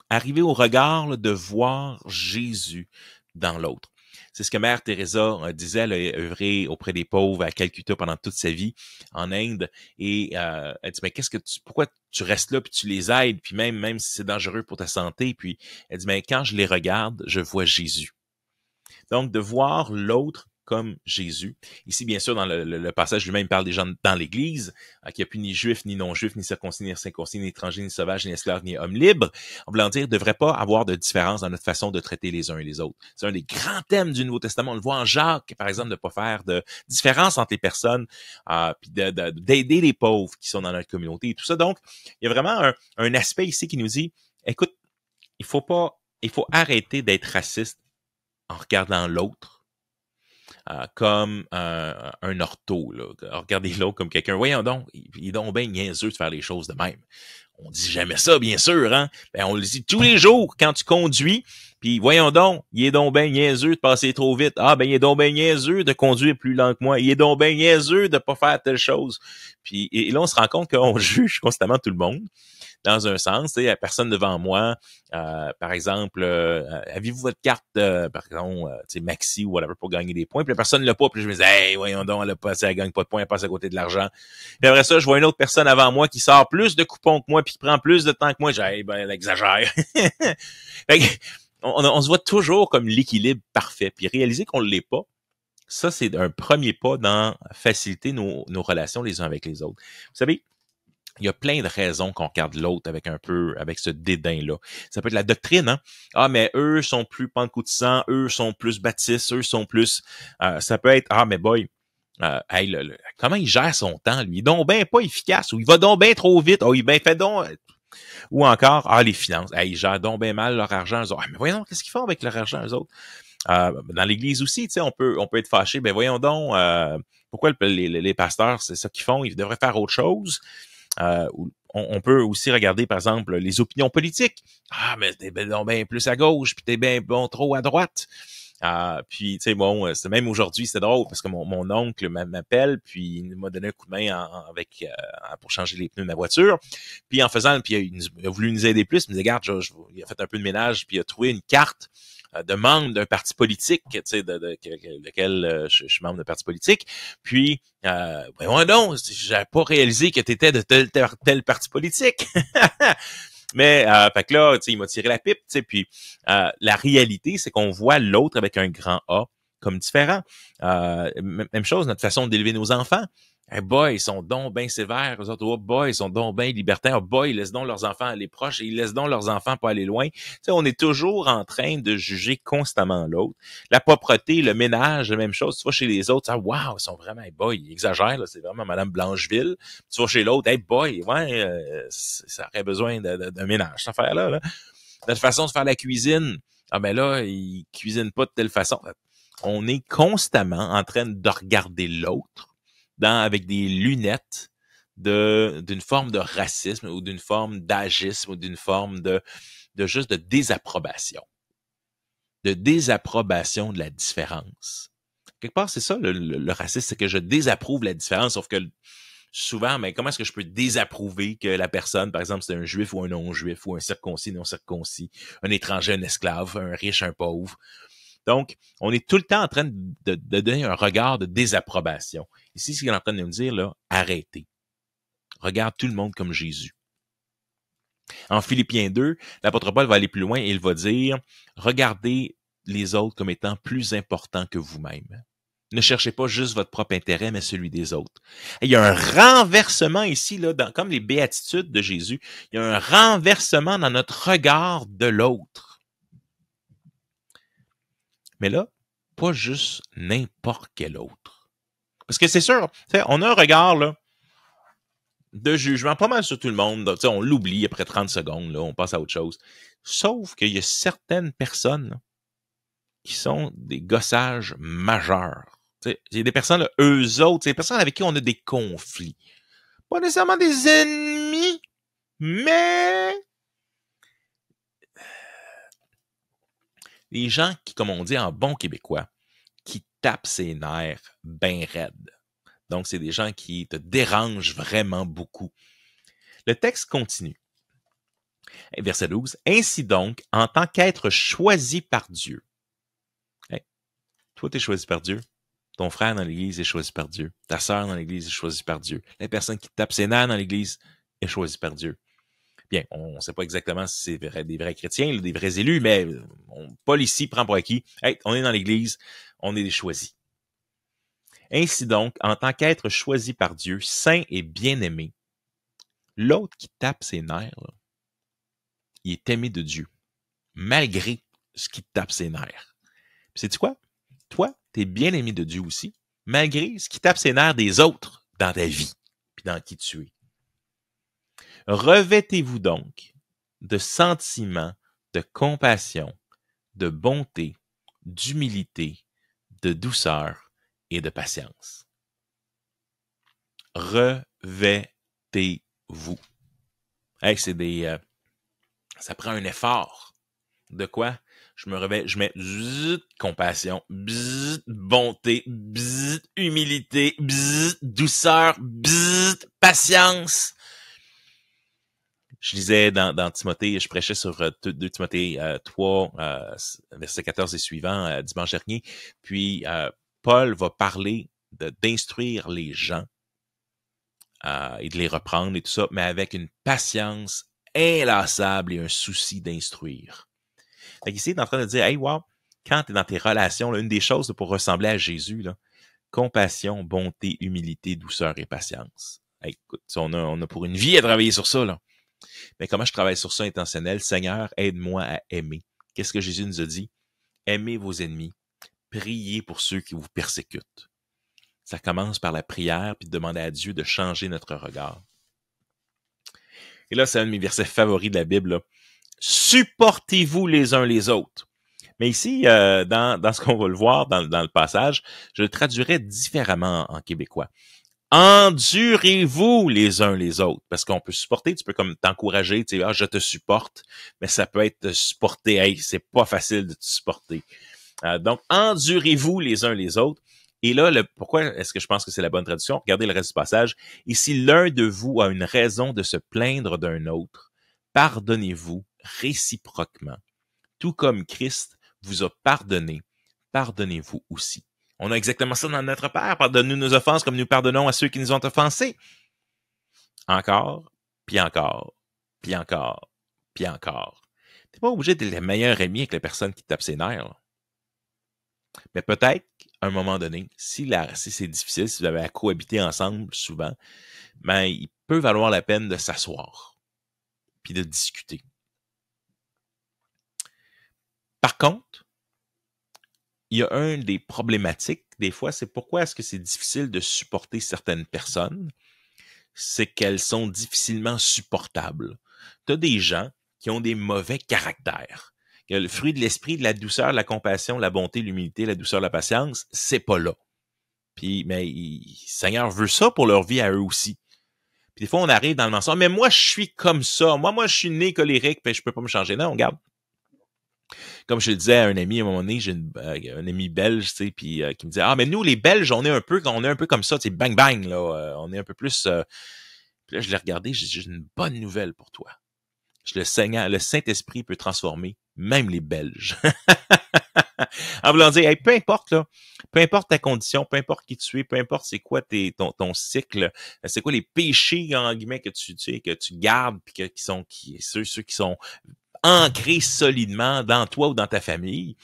Arriver au regard là, de voir Jésus dans l'autre. C'est ce que Mère Teresa disait, elle a œuvré auprès des pauvres à Calcutta pendant toute sa vie en Inde. Et elle dit, mais pourquoi tu restes là puis tu les aides, puis même si c'est dangereux pour ta santé. Puis elle dit, mais quand je les regarde, je vois Jésus. Donc, de voir l'autre comme Jésus. Ici, bien sûr, dans le passage lui-même, il parle des gens dans l'Église, qu'il n'y a plus ni juif, ni non-juif, ni circoncis, ni incirconcis, ni étranger, ni sauvage, ni esclave, ni homme libre. En voulant dire, il ne devrait pas avoir de différence dans notre façon de traiter les uns et les autres. C'est un des grands thèmes du Nouveau Testament. On le voit en Jacques, par exemple, de ne pas faire de différence entre les personnes, puis d'aider les pauvres qui sont dans notre communauté et tout ça. Donc, il y a vraiment un aspect ici qui nous dit, écoute, il faut arrêter d'être raciste en regardant l'autre comme un ortho. Là. Regardez l'autre comme quelqu'un. Voyons donc, il est donc bien niaiseux de faire les choses de même. On dit jamais ça, bien sûr. Hein? Ben, on le dit tous les jours quand tu conduis. Puis voyons donc, il est donc ben niaiseux de passer trop vite. Ah ben il est donc ben niaiseux de conduire plus lent que moi. Il est donc ben niaiseux de pas faire telle chose. Puis et là on se rend compte qu'on juge constamment tout le monde. Dans un sens, tu sais, la personne devant moi, par exemple, avez-vous votre carte, par exemple, tu sais, Maxi ou whatever pour gagner des points, puis la personne l'a pas, puis je me dis, hey, voyons donc, elle a pas, elle gagne pas de points, elle passe à côté de l'argent. Puis après ça, je vois une autre personne avant moi qui sort plus de coupons que moi, puis qui prend plus de temps que moi, je dis, hey, ben, elle exagère. Fait que, on se voit toujours comme l'équilibre parfait, puis réaliser qu'on l'est pas. Ça, c'est un premier pas dans faciliter nos relations les uns avec les autres. Vous savez, il y a plein de raisons qu'on regarde l'autre avec ce dédain-là. Ça peut être la doctrine, hein. Ah, mais eux sont plus pentecôtissants, eux sont plus baptistes, eux sont plus... ça peut être, ah, mais boy, hey, comment il gère son temps, lui? Il est donc bien pas efficace, ou il va donc bien trop vite, oh, il ben fait donc... Ou encore, ah, les finances, hey, ils gèrent donc bien mal leur argent, eux autres. Ah, mais voyons, qu'est-ce qu'ils font avec leur argent, eux autres? Dans l'Église aussi, tu sais, on peut être fâché, ben voyons donc, pourquoi les pasteurs, c'est ça qu'ils font? Ils devraient faire autre chose. On peut aussi regarder, par exemple, les opinions politiques. Ah, mais t'es bien plus à gauche, puis t'es bien bon trop à droite. Puis, tu sais, bon, c'est même aujourd'hui, c'est drôle, parce que mon oncle m'appelle, puis il m'a donné un coup de main pour changer les pneus de ma voiture. Puis en faisant, puis il a voulu nous aider plus, il me disait, regarde, il a fait un peu de ménage, puis il a trouvé une carte de membre d'un parti politique, tu sais, lequel je suis membre d'un parti politique. Puis, voyons donc, j'avais pas réalisé que tu étais de tel parti politique. Mais, fait que là, tu sais, il m'a tiré la pipe, tu sais, puis la réalité, c'est qu'on voit l'autre avec un grand A comme différent. Même chose, notre façon d'élever nos enfants. Hey boy, ils sont donc bien sévères. Eux autres, oh boy, ils sont donc bien libertins. Oh boy, ils laissent donc leurs enfants aller proche et ils laissent donc leurs enfants pas aller loin. Tu sais, on est toujours en train de juger constamment l'autre. La propreté, le ménage, la même chose. Tu vas chez les autres, wow, ils sont vraiment, hey boy, ils exagèrent, là, c'est vraiment Madame Blancheville. Tu vas chez l'autre, hey boy, ouais, ça aurait besoin d'un ménage, cette affaire-là, là. Notre façon de faire la cuisine, ah ben là, ils cuisinent pas de telle façon. On est constamment en train de regarder l'autre avec des lunettes d'une forme de racisme ou d'une forme d'agisme ou d'une forme de juste de désapprobation. De désapprobation de la différence. Quelque part, c'est ça le racisme, c'est que je désapprouve la différence, sauf que souvent, mais comment est-ce que je peux désapprouver que la personne, par exemple, c'est un juif ou un non-juif, ou un circoncis, non-circoncis, un étranger, un esclave, un riche, un pauvre. Donc, on est tout le temps en train de donner un regard de désapprobation. Ici, ce qu'il est en train de nous dire, là, arrêtez. Regarde tout le monde comme Jésus. En Philippiens 2, l'apôtre Paul va aller plus loin et il va dire, regardez les autres comme étant plus importants que vous-même. Ne cherchez pas juste votre propre intérêt, mais celui des autres. Et il y a un renversement ici, là, comme les béatitudes de Jésus, il y a un renversement dans notre regard de l'autre. Mais là, pas juste n'importe quel autre. Parce que c'est sûr, on a un regard là, de jugement pas mal sur tout le monde. On l'oublie après 30 secondes, là, on passe à autre chose. Sauf qu'il y a certaines personnes là, qui sont des gossages majeurs. Il y a des personnes, là, eux autres, c'est des personnes avec qui on a des conflits. Pas nécessairement des ennemis, mais des gens qui, comme on dit en bon québécois, qui tapent ses nerfs bien raides. Donc, c'est des gens qui te dérangent vraiment beaucoup. Le texte continue. Verset 12. Ainsi donc, en tant qu'être choisi par Dieu. Hey, toi, tu es choisi par Dieu. Ton frère dans l'Église est choisi par Dieu. Ta sœur dans l'Église est choisie par Dieu. La personne qui tape ses nerfs dans l'Église est choisie par Dieu. Bien, on ne sait pas exactement si c'est des vrais chrétiens, des vrais élus, mais Paul ici prend pour acquis. Hey, on est dans l'Église, on est des choisis. Ainsi donc, en tant qu'être choisi par Dieu, saint et bien-aimé, l'autre qui tape ses nerfs, là, il est aimé de Dieu, malgré ce qui tape ses nerfs. Puis sais-tu quoi? Toi, t'es bien aimé de Dieu aussi, malgré ce qui tape ses nerfs des autres dans ta vie, puis dans qui tu es. Revêtez-vous donc de sentiments de compassion, de bonté, d'humilité, de douceur et de patience. Revêtez-vous. Hey, c'est ça prend un effort. De quoi? Je me réveille, je mets compassion, bonté, humilité, douceur, patience. Je lisais dans Timothée, je prêchais sur 2 Timothée 3, verset 14 et suivant, dimanche dernier. Puis, Paul va parler d'instruire les gens et de les reprendre et tout ça, mais avec une patience inlassable et un souci d'instruire. Fait qu'ici, il est en train de dire, hey, wow, quand tu es dans tes relations, là, une des choses là, pour ressembler à Jésus, là, compassion, bonté, humilité, douceur et patience. Hey, écoute, on a pour une vie à travailler sur ça, là. Mais comment je travaille sur ça intentionnel? Seigneur, aide-moi à aimer. Qu'est-ce que Jésus nous a dit? Aimez vos ennemis. Priez pour ceux qui vous persécutent. Ça commence par la prière puis de demander à Dieu de changer notre regard. Et là, c'est un de mes versets favoris de la Bible, là. Supportez-vous les uns les autres. Mais ici, dans ce qu'on va le voir dans le passage, je le traduirais différemment en québécois. Endurez-vous les uns les autres. Parce qu'on peut supporter, tu peux comme t'encourager, tu sais, ah, je te supporte, mais ça peut être te supporter, hey, c'est pas facile de te supporter. Donc, endurez-vous les uns les autres. Et là, pourquoi est-ce que je pense que c'est la bonne traduction? Regardez le reste du passage. Et si l'un de vous a une raison de se plaindre d'un autre, pardonnez-vous réciproquement. Tout comme Christ vous a pardonné, pardonnez-vous aussi. On a exactement ça dans notre Père. Pardonne-nous nos offenses comme nous pardonnons à ceux qui nous ont offensés. Encore, puis encore, puis encore, puis encore. T'es pas obligé d'être le meilleur ami avec la personne qui te tape ses nerfs, là. Mais peut-être, à un moment donné, si c'est difficile, si vous avez à cohabiter ensemble souvent, ben, il peut valoir la peine de s'asseoir puis de discuter. Par contre, il y a un des problématiques, des fois, c'est pourquoi est-ce que c'est difficile de supporter certaines personnes? C'est qu'elles sont difficilement supportables. Tu as des gens qui ont des mauvais caractères. Le fruit de l'esprit, de la douceur, la compassion, la bonté, l'humilité, la douceur, la patience, c'est pas là. Puis, mais le Seigneur veut ça pour leur vie à eux aussi. Puis des fois, on arrive dans le mensonge, mais moi, je suis comme ça. Moi, je suis né colérique, puis je peux pas me changer. Non, regarde. Comme je le disais à un ami, à un moment donné, j'ai un ami belge, tu sais, puis qui me disait, ah, mais nous, les Belges, on est un peu comme ça, tu sais, bang, bang, là. On est un peu plus... Puis là, je l'ai regardé, j'ai une bonne nouvelle pour toi. Le Saint-Esprit peut transformer même les Belges. En voulant dire, hey, peu importe, là, peu importe ta condition, peu importe qui tu es, peu importe c'est quoi ton cycle, c'est quoi les péchés, en guillemets, que tu gardes, puis ceux qui sont ancrés solidement dans toi ou dans ta famille,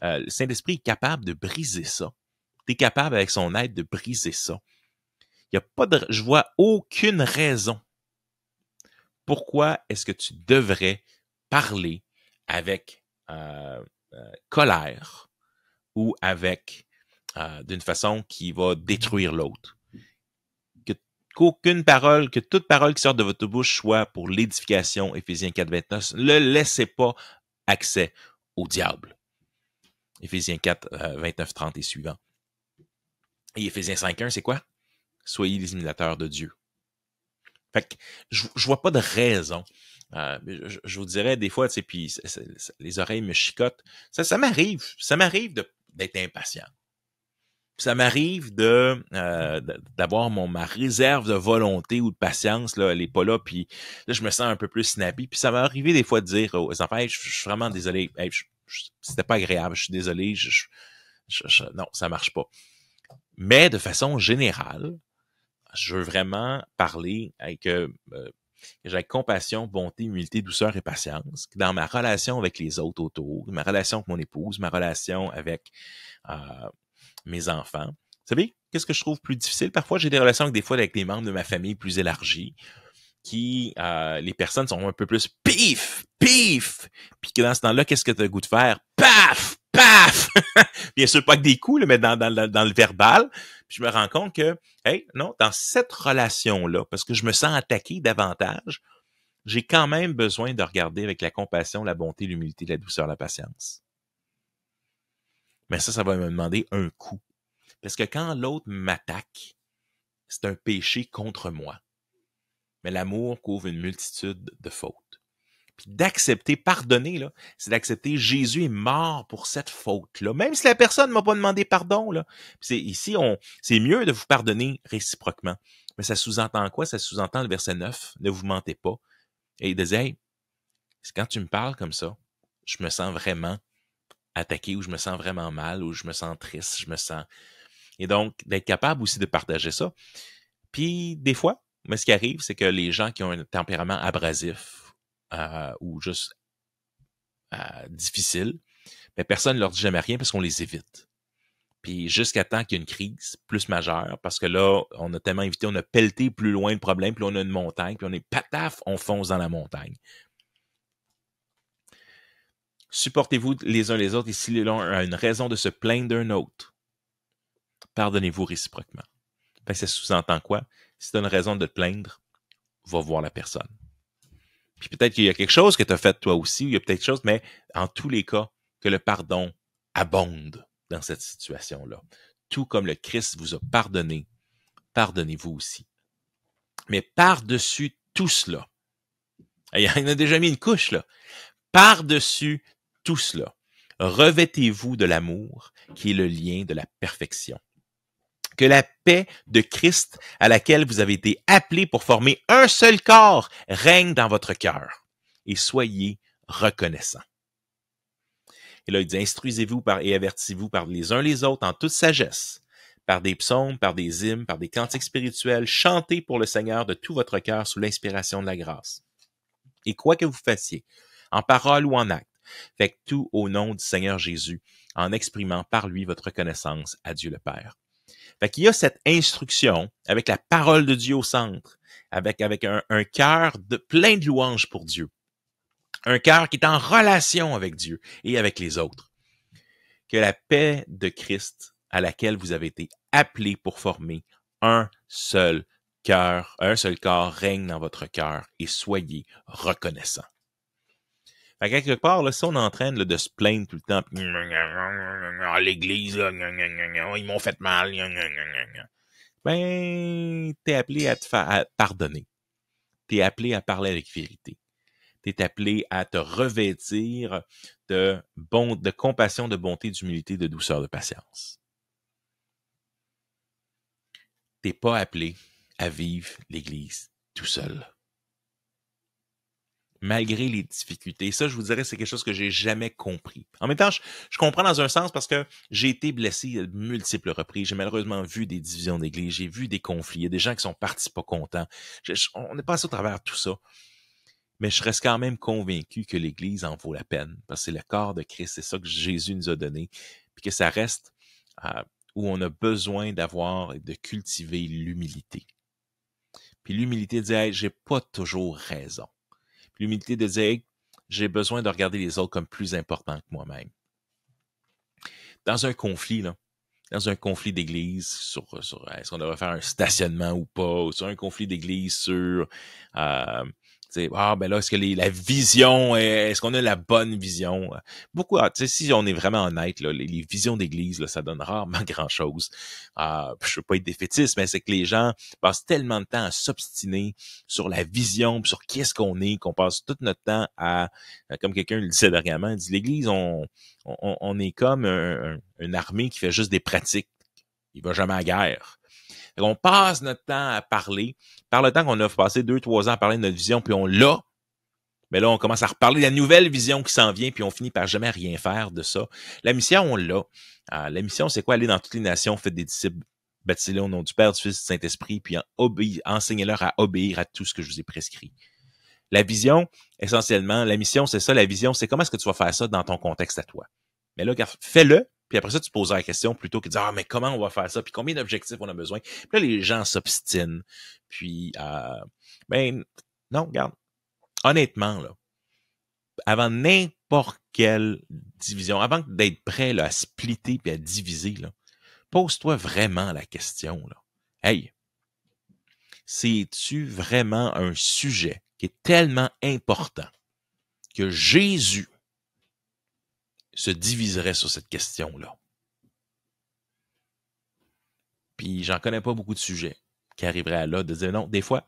le Saint-Esprit est capable de briser ça. Tu es capable, avec son aide, de briser ça. Je vois aucune raison pourquoi est-ce que tu devrais parler avec colère ou avec d'une façon qui va détruire l'autre. Que toute parole qui sort de votre bouche soit pour l'édification, Éphésiens 4, 29, ne laissez pas accès au diable. Éphésiens 4, 29, 30 et suivant. Et Éphésiens 5, 1, c'est quoi? Soyez les imitateurs de Dieu. Fait que je vois pas de raison. Je vous dirais des fois, tu sais, puis les oreilles me chicotent. Ça m'arrive d'être impatient. Ça m'arrive d'avoir ma réserve de volonté ou de patience, là, elle est pas là, puis là, je me sens un peu plus snappy. Puis ça m'est arrivé des fois de dire aux enfants, hey, je suis vraiment désolé, hey, c'était pas agréable, je suis désolé, non, ça marche pas. Mais de façon générale, je veux vraiment parler avec j'ai compassion, bonté, humilité, douceur et patience. Dans ma relation avec les autres autour, ma relation avec mon épouse, ma relation avec mes enfants. Vous savez, qu'est-ce que je trouve plus difficile? Parfois, j'ai des relations avec des membres de ma famille plus élargies, qui, les personnes sont un peu plus pif, pif, puis que dans ce temps-là, qu'est-ce que tu as le goût de faire? Paf, paf! Bien sûr, pas que des coups, là, mais dans le verbal. Puis je me rends compte que, hey, non, dans cette relation-là, parce que je me sens attaqué davantage, j'ai quand même besoin de regarder avec la compassion, la bonté, l'humilité, la douceur, la patience. Mais ça va me demander un coup. Parce que quand l'autre m'attaque, c'est un péché contre moi. Mais l'amour couvre une multitude de fautes. Puis d'accepter, pardonner, là, c'est d'accepter Jésus est mort pour cette faute-là. Même si la personne ne m'a pas demandé pardon, là. Ici, c'est mieux de vous pardonner réciproquement. Mais ça sous-entend quoi? Ça sous-entend le verset 9, ne vous mentez pas. Et il disait, hey, quand tu me parles comme ça, je me sens vraiment attaqué, ou je me sens vraiment mal, ou je me sens triste, je me sens... Et donc, d'être capable aussi de partager ça. Puis, des fois, mais ce qui arrive, c'est que les gens qui ont un tempérament abrasif ou juste difficile, ben, personne ne leur dit jamais rien parce qu'on les évite. Puis jusqu'à temps qu'il y ait une crise plus majeure, parce que là, on a tellement évité, on a pelleté plus loin le problème, puis là, on a une montagne, puis on est pataf, on fonce dans la montagne. Supportez-vous les uns les autres, et si l'un a une raison de se plaindre d'un autre, pardonnez-vous réciproquement. Fait que ça sous-entend quoi? Si tu as une raison de te plaindre, va voir la personne. Puis peut-être qu'il y a quelque chose que tu as fait toi aussi, ou il y a peut-être quelque chose, mais en tous les cas, que le pardon abonde dans cette situation-là. Tout comme le Christ vous a pardonné, pardonnez-vous aussi. Mais par-dessus tout cela, il en a déjà mis une couche, là. Par-dessus tout cela, revêtez-vous de l'amour qui est le lien de la perfection. Que la paix de Christ à laquelle vous avez été appelés pour former un seul corps règne dans votre cœur et soyez reconnaissants. Et là, il dit, instruisez-vous et avertissez-vous par les uns les autres en toute sagesse, par des psaumes, par des hymnes, par des cantiques spirituels, chantez pour le Seigneur de tout votre cœur sous l'inspiration de la grâce. Et quoi que vous fassiez, en parole ou en acte, faites tout au nom du Seigneur Jésus, en exprimant par lui votre reconnaissance à Dieu le Père. Fait qu'il y a cette instruction avec la parole de Dieu au centre, avec un cœur plein de louanges pour Dieu. Un cœur qui est en relation avec Dieu et avec les autres. Que la paix de Christ à laquelle vous avez été appelés pour former un seul cœur, un seul corps règne dans votre cœur et soyez reconnaissants. Fait que quelque part, là, si on est en train là, de se plaindre tout le temps, à l'église, là, ils m'ont fait mal, ben, t'es appelé à te faire à pardonner. T'es appelé à parler avec vérité. T'es appelé à te revêtir de compassion, de bonté, d'humilité, de douceur, de patience. T'es pas appelé à vivre l'Église tout seul. Malgré les difficultés. Ça, je vous dirais, c'est quelque chose que j'ai jamais compris. En même temps, je comprends dans un sens parce que j'ai été blessé à multiples reprises. J'ai malheureusement vu des divisions d'église, j'ai vu des conflits. Il y a des gens qui sont partis pas contents. On est passé au travers de tout ça. Mais je reste quand même convaincu que l'Église en vaut la peine, parce que c'est le corps de Christ, c'est ça que Jésus nous a donné, puis que ça reste où on a besoin d'avoir et de cultiver l'humilité. Puis l'humilité de dire hey, j'ai pas toujours raison. Puis l'humilité de dire hey, j'ai besoin de regarder les autres comme plus importants que moi-même. Dans un conflit, là, dans un conflit d'église sur est-ce qu'on devrait faire un stationnement ou pas, ou sur un conflit d'église sur ben là, est-ce que la vision, est-ce qu'on a la bonne vision? Beaucoup, si on est vraiment honnête, là, les visions d'église, là, ça donne rarement grand-chose. Je veux pas être défaitiste, mais c'est que les gens passent tellement de temps à s'obstiner sur la vision, sur qui est-ce qu'on passe tout notre temps à, comme quelqu'un le disait dernièrement, il dit l'église, on est comme une armée qui fait juste des pratiques. Il va jamais à la guerre. On passe notre temps à parler. Par le temps qu'on a passé 2-3 ans à parler de notre vision, puis on l'a, mais là, on commence à reparler de la nouvelle vision qui s'en vient, puis on finit par jamais rien faire de ça. La mission, on l'a. La mission, c'est quoi? Aller dans toutes les nations, faites des disciples, baptisez-les au nom du Père, du Fils et du Saint-Esprit, puis enseignez-leur à obéir à tout ce que je vous ai prescrit. La vision, essentiellement, la mission, c'est ça. La vision, c'est comment est-ce que tu vas faire ça dans ton contexte à toi. Mais là, fais-le. Puis après ça, tu poseras la question plutôt que de dire « Ah, mais comment on va faire ça? Puis combien d'objectifs on a besoin? » Puis là, les gens s'obstinent. Puis, non, regarde. Honnêtement, là, avant n'importe quelle division, avant d'être prêt là, à splitter puis à diviser, là, pose-toi vraiment la question. Là. Hey, c'est-tu vraiment un sujet qui est tellement important que Jésus se diviserait sur cette question-là? Puis j'en connais pas beaucoup de sujets qui arriveraient à là, de dire non, des fois,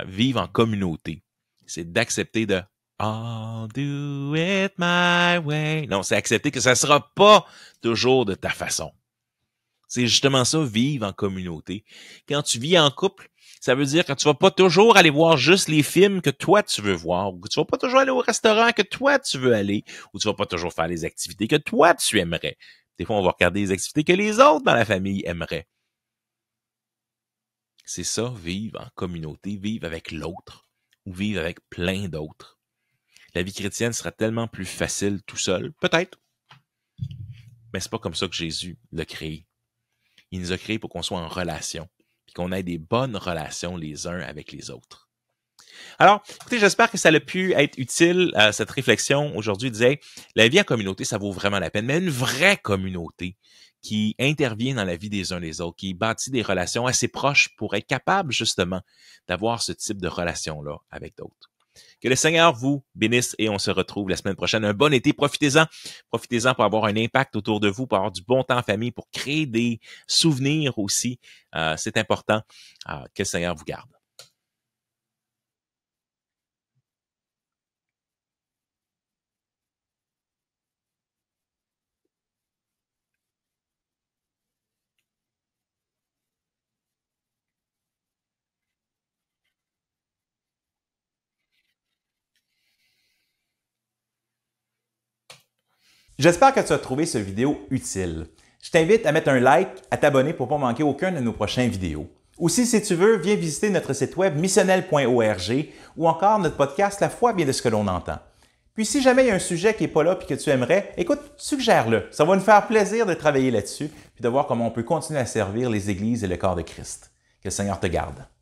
vivre en communauté, c'est d'accepter de I'll do it my way. Non, c'est accepter que ça sera pas toujours de ta façon. C'est justement ça, vivre en communauté. Quand tu vis en couple, ça veut dire que tu vas pas toujours aller voir juste les films que toi tu veux voir, ou que tu vas pas toujours aller au restaurant que toi tu veux aller, ou tu vas pas toujours faire les activités que toi tu aimerais. Des fois, on va regarder les activités que les autres dans la famille aimeraient. C'est ça, vivre en communauté, vivre avec l'autre, ou vivre avec plein d'autres. La vie chrétienne sera tellement plus facile tout seul, peut-être, mais c'est pas comme ça que Jésus l'a créé. Il nous a créés pour qu'on soit en relation, puis qu'on ait des bonnes relations les uns avec les autres. Alors, écoutez, j'espère que ça a pu être utile, cette réflexion aujourd'hui. Disait, la vie en communauté, ça vaut vraiment la peine, mais une vraie communauté qui intervient dans la vie des uns des autres, qui bâtit des relations assez proches pour être capable, justement, d'avoir ce type de relation-là avec d'autres. Que le Seigneur vous bénisse et on se retrouve la semaine prochaine. Un bon été, profitez-en. Profitez-en pour avoir un impact autour de vous, pour avoir du bon temps en famille, pour créer des souvenirs aussi. C'est important. Que le Seigneur vous garde. J'espère que tu as trouvé cette vidéo utile. Je t'invite à mettre un like, à t'abonner pour ne pas manquer aucune de nos prochaines vidéos. Aussi, si tu veux, viens visiter notre site web missionnel.org ou encore notre podcast La foi vient de ce que l'on entend. Puis si jamais il y a un sujet qui n'est pas là et que tu aimerais, écoute, suggère-le. Ça va nous faire plaisir de travailler là-dessus puis de voir comment on peut continuer à servir les églises et le corps de Christ. Que le Seigneur te garde.